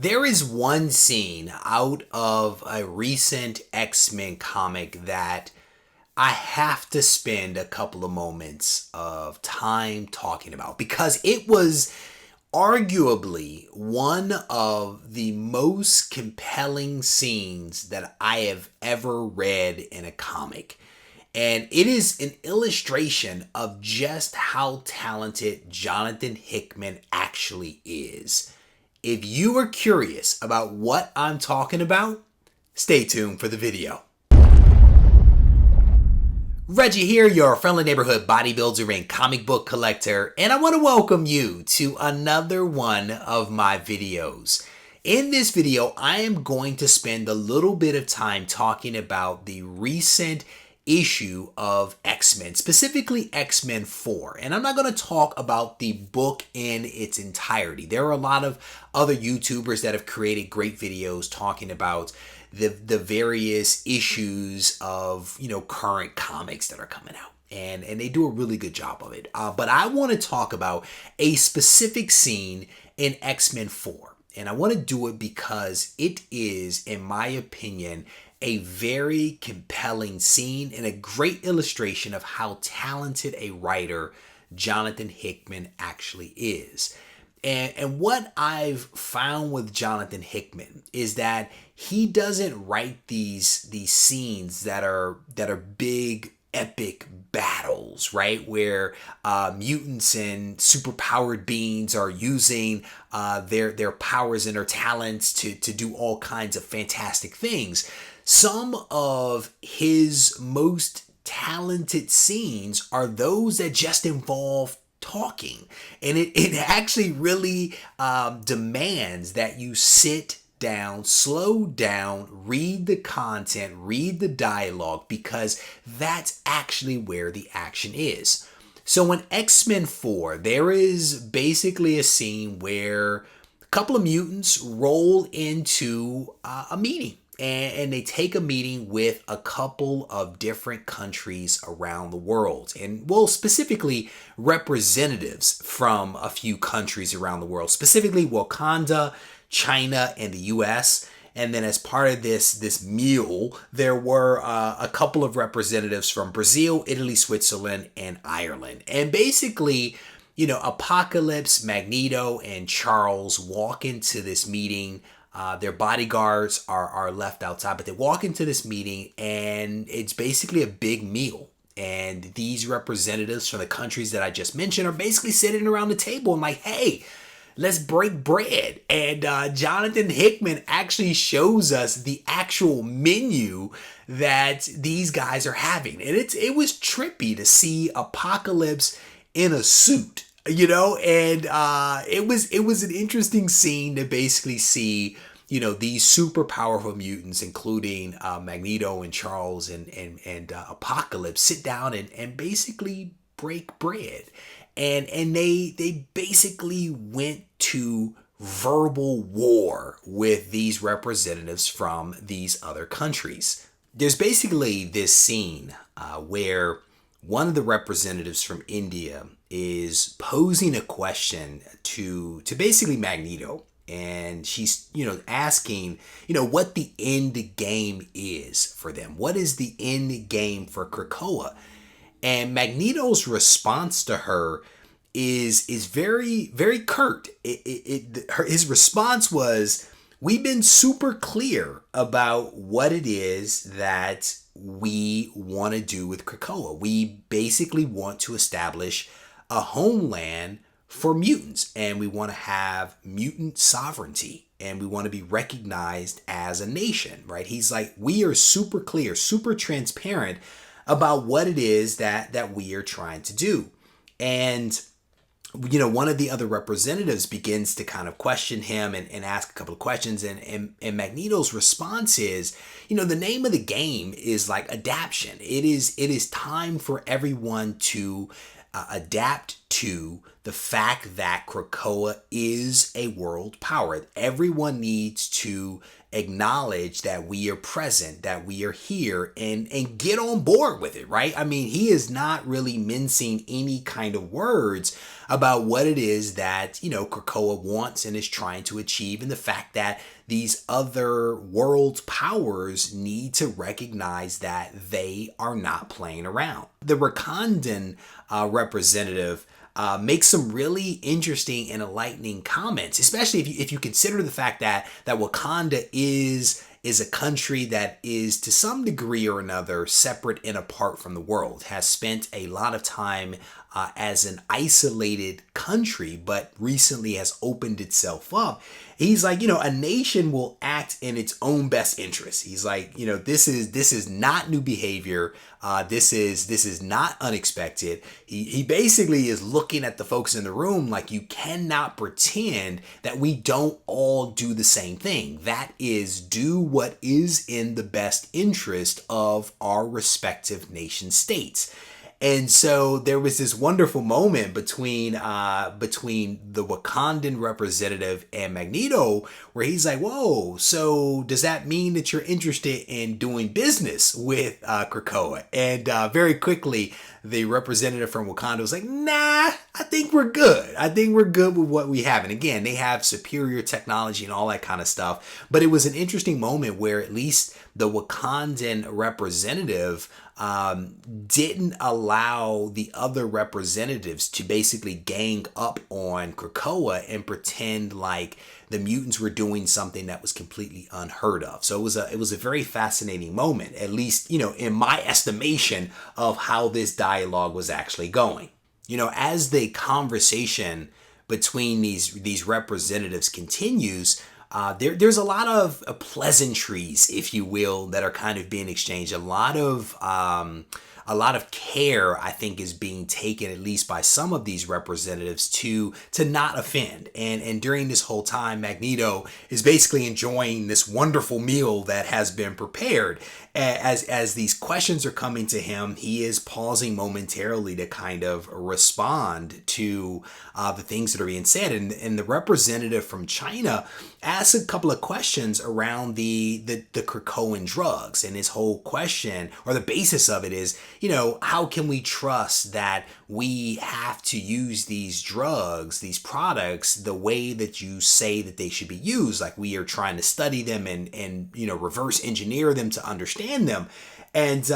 There is one scene out of a recent X-Men comic that I have to spend a couple of moments of time talking about because it was arguably one of the most compelling scenes that I have ever read in a comic. And it is an illustration of just how talented Jonathan Hickman actually is. If you are curious about what I'm talking about, stay tuned for the video. Reggie here, your friendly neighborhood bodybuilder and comic book collector, and I want to welcome you to another one of my videos. In this video, I am going to spend a little bit of time talking about the recent issue of X-Men, specifically X-Men 4. And I'm not going to talk about the book in its entirety. There are a lot of other YouTubers that have created great videos talking about the various issues of, current comics that are coming out. And they do a really good job of it. But I want to talk about a specific scene in X-Men 4. And I want to do it because it is, in my opinion, a very compelling scene and a great illustration of how talented a writer Jonathan Hickman actually is. And what I've found with Jonathan Hickman is that he doesn't write these scenes that are big epic battles, right? Where mutants and superpowered beings are using their powers and their talents to do all kinds of fantastic things. Some of his most talented scenes are those that just involve talking. And it actually really demands that you sit down, slow down, read the content, read the dialogue, because that's actually where the action is. So in X-Men 4, there is basically a scene where a couple of mutants roll into a meeting. And they take a meeting with a couple of different countries around the world. And, well, specifically representatives from a few countries around the world. Specifically Wakanda, China, and the US. And then as part of this meal, there were a couple of representatives from Brazil, Italy, Switzerland, and Ireland. And basically, Apocalypse, Magneto, and Charles walk into this meeting. Their bodyguards are left outside, but they walk into this meeting and it's basically a big meal. And these representatives from the countries that I just mentioned are basically sitting around the table and like, hey, let's break bread. And Jonathan Hickman actually shows us the actual menu that these guys are having. And it was trippy to see Apocalypse in a suit, and it was an interesting scene to basically see, these super powerful mutants, including Magneto and Charles and Apocalypse, sit down and basically break bread. And they basically went to verbal war with these representatives from these other countries. There's basically this scene where one of the representatives from India is posing a question to basically Magneto. And she's, asking, what the end game is for them. What is the end game for Krakoa? And Magneto's response to her is very, very curt. His response was, we've been super clear about what it is that we want to do with Krakoa. We basically want to establish a homeland for mutants, and we want to have mutant sovereignty, and we want to be recognized as a nation, right? He's like, we are super clear, super transparent about what it is that we are trying to do. And one of the other representatives begins to kind of question him and ask a couple of questions. And Magneto's response is, the name of the game is like adaption. It is time for everyone to adapt to the fact that Krakoa is a world power. Everyone needs to acknowledge that we are present, that we are here, and get on board with it, right? I mean, he is not really mincing any kind of words about what it is that, you know, Krakoa wants and is trying to achieve, and the fact that these other world powers need to recognize that they are not playing around. The Wakandan representative makes some really interesting and enlightening comments, especially if you consider the fact that Wakanda is a country that is to some degree or another separate and apart from the world, has spent a lot of time as an isolated country, but recently has opened itself up. He's like, you know, a nation will act in its own best interest. He's like, you know, this is not new behavior. This is not unexpected. He basically is looking at the folks in the room like, you cannot pretend that we don't all do the same thing. That is, do what is in the best interest of our respective nation states. And so there was this wonderful moment between the Wakandan representative and Magneto, where he's like, whoa, so does that mean that you're interested in doing business with Krakoa? And very quickly, the representative from Wakanda was like, nah, I think we're good. I think we're good with what we have. And again, they have superior technology and all that kind of stuff. But it was an interesting moment where at least the Wakandan representative didn't allow the other representatives to basically gang up on Krakoa and pretend like the mutants were doing something that was completely unheard of. So it was a very fascinating moment, at least, you know, in my estimation of how this dialogue was actually going. You know, as the conversation between these representatives continues, there's a lot of pleasantries, if you will, that are kind of being exchanged. A lot of care, I think, is being taken, at least by some of these representatives, to not offend. And during this whole time, Magneto is basically enjoying this wonderful meal that has been prepared. As these questions are coming to him, he is pausing momentarily to kind of respond to the things that are being said. And the representative from China asks a couple of questions around the Krakoan drugs. And his whole question, or the basis of it, is, you know, how can we trust that we have to use these drugs, these products, the way that you say that they should be used? Like, we are trying to study them and you know, reverse engineer them to understand them. And,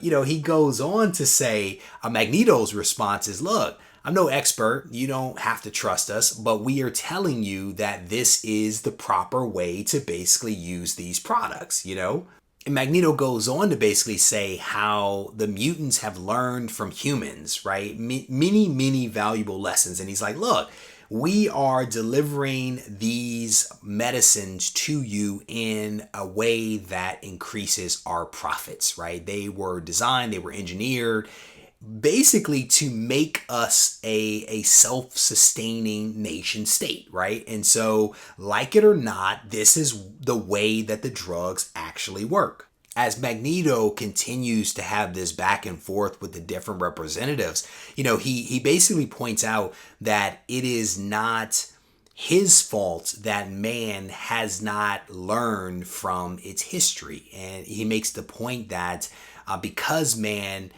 you know, he goes on to say, Magneto's response is, look, I'm no expert. You don't have to trust us, but we are telling you that this is the proper way to basically use these products, you know? And Magneto goes on to basically say how the mutants have learned from humans, right? Many valuable lessons. And he's like, look, we are delivering these medicines to you in a way that increases our profits, right? They were designed, they were engineered basically to make us a self-sustaining nation state, right? And so, like it or not, this is the way that the drugs actually work. As Magneto continues to have this back and forth with the different representatives, you know, he basically points out that it is not his fault that man has not learned from its history. And he makes the point that because man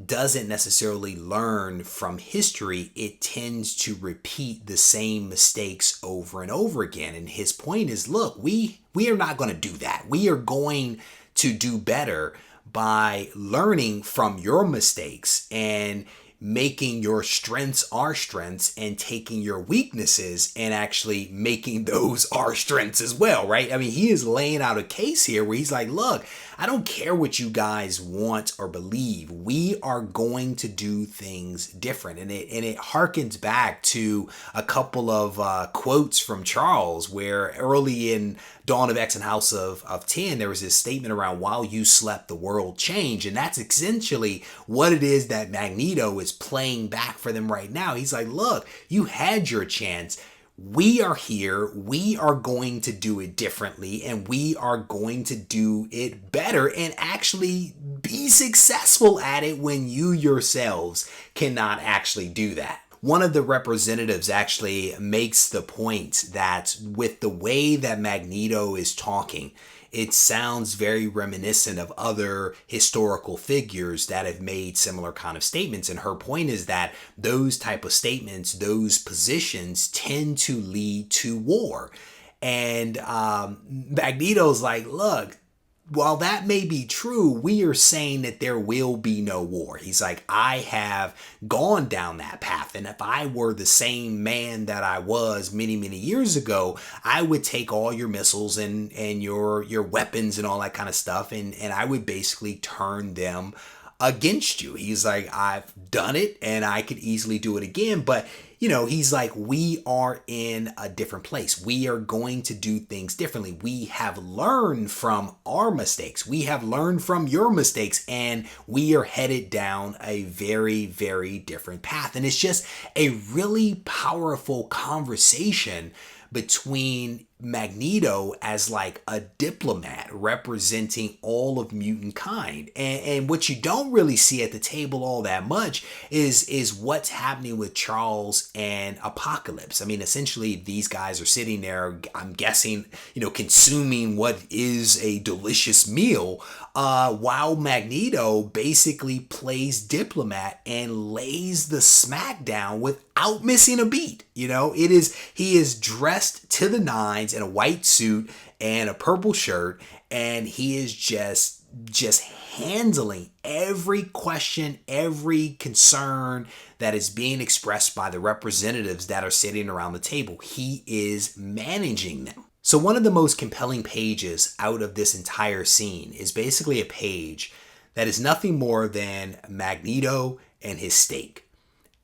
doesn't necessarily learn from history, it tends to repeat the same mistakes over and over again. And his point is, look, we are not going to do that. We are going to do better by learning from your mistakes and making your strengths our strengths and taking your weaknesses and actually making those our strengths as well, right? I mean, he is laying out a case here where he's like, look, I don't care what you guys want or believe. We are going to do things different. And it harkens back to a couple of quotes from Charles, where early in Dawn of X and House of 10, there was this statement around, while you slept, the world changed. And that's essentially what it is that Magneto is playing back for them right now. He's like, look, you had your chance. We are here. We are going to do it differently, and we are going to do it better and actually be successful at it when you yourselves cannot actually do that. one of the representatives actually makes the point that with the way that Magneto is talking, it sounds very reminiscent of other historical figures that have made similar kind of statements. And her point is that those type of statements, those positions tend to lead to war. And Magneto's like, look, while that may be true, we are saying that there will be no war. He's like, I have gone down that path. And if I were the same man that I was many, many years ago, I would take all your missiles and your weapons and all that kind of stuff. And I would basically turn them against you. He's like, I've done it and I could easily do it again. But he's like, we are in a different place. We are going to do things differently. We have learned from our mistakes. We have learned from your mistakes, and we are headed down a very, very different path. And it's just a really powerful conversation between Magneto as like a diplomat representing all of mutant kind. And what you don't really see at the table all that much is what's happening with Charles and Apocalypse. I mean, essentially these guys are sitting there, I'm guessing, consuming what is a delicious meal, while Magneto basically plays diplomat and lays the smack down without missing a beat. He is dressed to the nines in a white suit and a purple shirt, and he is just handling every question, every concern that is being expressed by the representatives that are sitting around the table. He is managing them. So one of the most compelling pages out of this entire scene is basically a page that is nothing more than Magneto and his steak.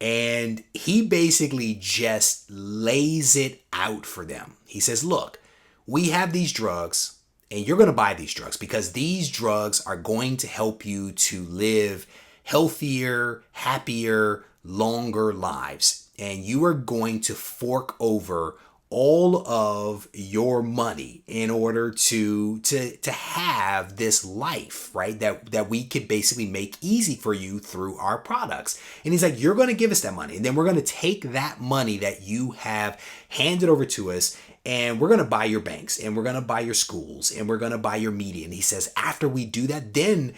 And he basically just lays it out for them. He says, look, we have these drugs and you're going to buy these drugs because these drugs are going to help you to live healthier, happier, longer lives. And you are going to fork over all of your money in order to have this life, right? That we could basically make easy for you through our products. And he's like, you're going to give us that money. And then we're going to take that money that you have handed over to us, and we're going to buy your banks, and we're going to buy your schools, and we're going to buy your media. And he says, after we do that, then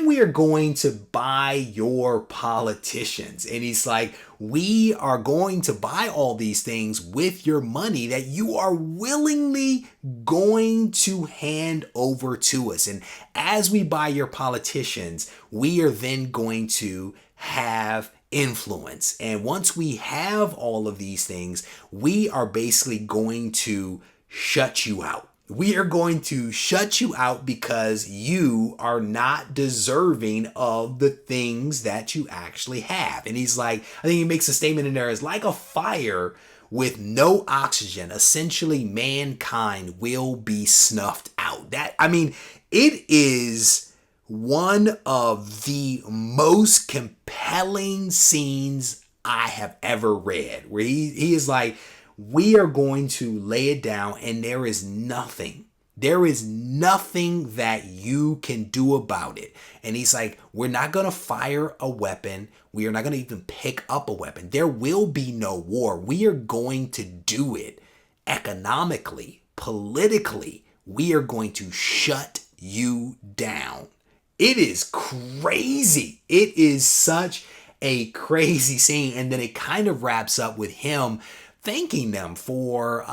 we are going to buy your politicians. And he's like, we are going to buy all these things with your money that you are willingly going to hand over to us. And as we buy your politicians, we are then going to have influence. And once we have all of these things, we are basically going to shut you out. We are going to shut you out because you are not deserving of the things that you actually have. And he's like, I think he makes a statement in there, is like a fire with no oxygen. Essentially, mankind will be snuffed out. It is one of the most compelling scenes I have ever read, where he is like, we are going to lay it down, and there is nothing that you can do about it. And he's like, we're not going to fire a weapon. We are not going to even pick up a weapon. There will be no war. We are going to do it economically, politically. We are going to shut you down. It is crazy. It is such a crazy scene. And then it kind of wraps up with him thanking them for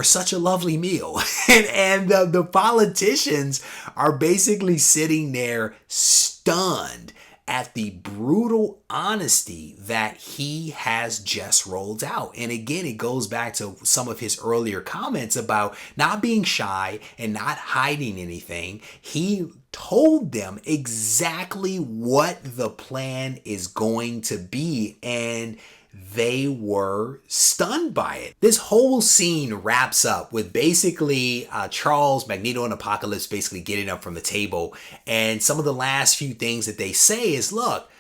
such a lovely meal. and the politicians are basically sitting there stunned at the brutal honesty that he has just rolled out. And again, it goes back to some of his earlier comments about not being shy and not hiding anything. He told them exactly what the plan is going to be, and they were stunned by it. This whole scene wraps up with basically Charles, Magneto, and Apocalypse basically getting up from the table. And some of the last few things that they say is, look,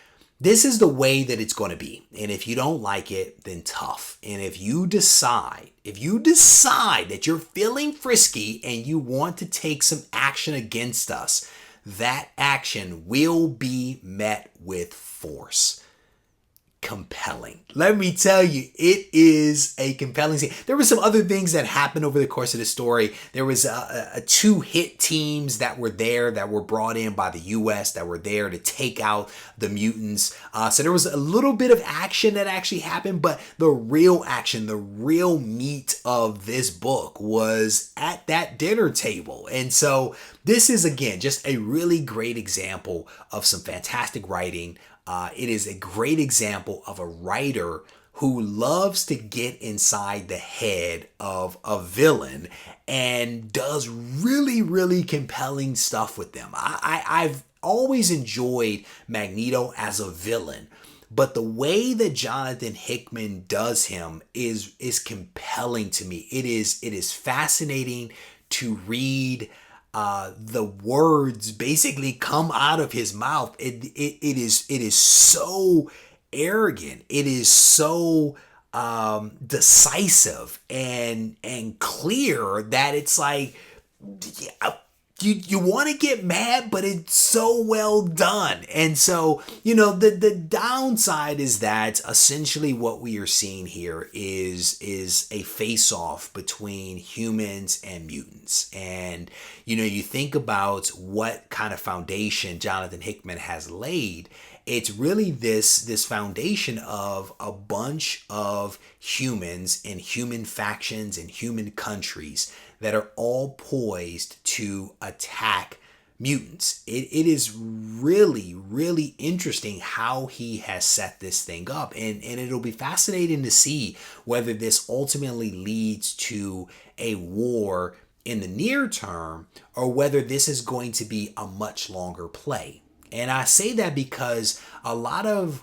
this is the way that it's going to be. And if you don't like it, then tough. And if you decide that you're feeling frisky and you want to take some action against us, that action will be met with force. compelling. Let me tell you, it is a compelling scene. There were some other things that happened over the course of the story. There was two hit teams that were there, that were brought in by the U.S., that were there to take out the mutants. So there was a little bit of action that actually happened, but the real action, the real meat of this book was at that dinner table. And so this is, again, just a really great example of some fantastic writing. It is a great example of a writer who loves to get inside the head of a villain and does really, really compelling stuff with them. I've always enjoyed Magneto as a villain, but the way that Jonathan Hickman does him is compelling to me. It is fascinating to read. The words basically come out of his mouth. It is so arrogant. It is so decisive and clear that it's like, yeah, you want to get mad, but it's so well done. And so, the downside is that essentially what we are seeing here is a face-off between humans and mutants. And, you think about what kind of foundation Jonathan Hickman has laid. It's really this foundation of a bunch of humans and human factions and human countries that are all poised to attack mutants. It is really, really interesting how he has set this thing up. And it'll be fascinating to see whether this ultimately leads to a war in the near term or whether this is going to be a much longer play. And I say that because a lot of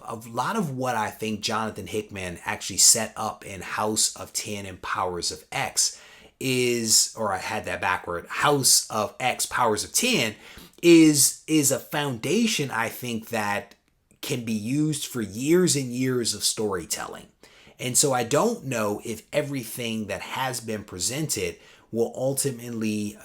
what I think Jonathan Hickman actually set up in House of 10 and Powers of X is, or I had that backward, House of X, Powers of 10 is a foundation, I think, that can be used for years and years of storytelling. And so I don't know if everything that has been presented will ultimately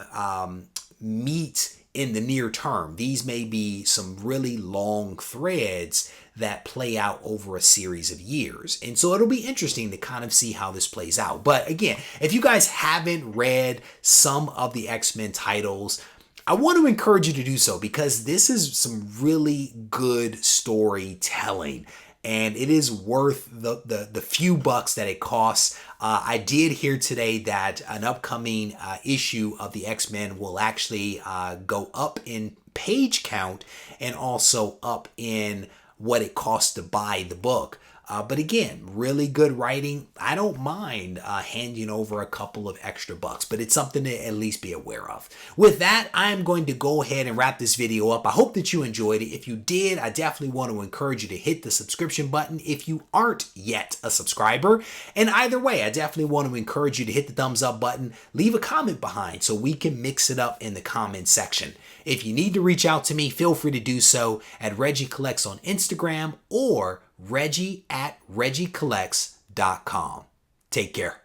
meet in the near term. These may be some really long threads that play out over a series of years. And so it'll be interesting to kind of see how this plays out. But again, if you guys haven't read some of the X-Men titles, I want to encourage you to do so because this is some really good storytelling. And it is worth the few bucks that it costs. I did hear today that an upcoming issue of the X-Men will actually go up in page count and also up in what it costs to buy the book. But again, really good writing. I don't mind handing over a couple of extra bucks, but it's something to at least be aware of. With that, I'm going to go ahead and wrap this video up. I hope that you enjoyed it. If you did, I definitely want to encourage you to hit the subscription button if you aren't yet a subscriber. And either way, I definitely want to encourage you to hit the thumbs up button, leave a comment behind so we can mix it up in the comment section. If you need to reach out to me, feel free to do so at Regie Collects on Instagram or Reggie@regiecollects.com. Take care.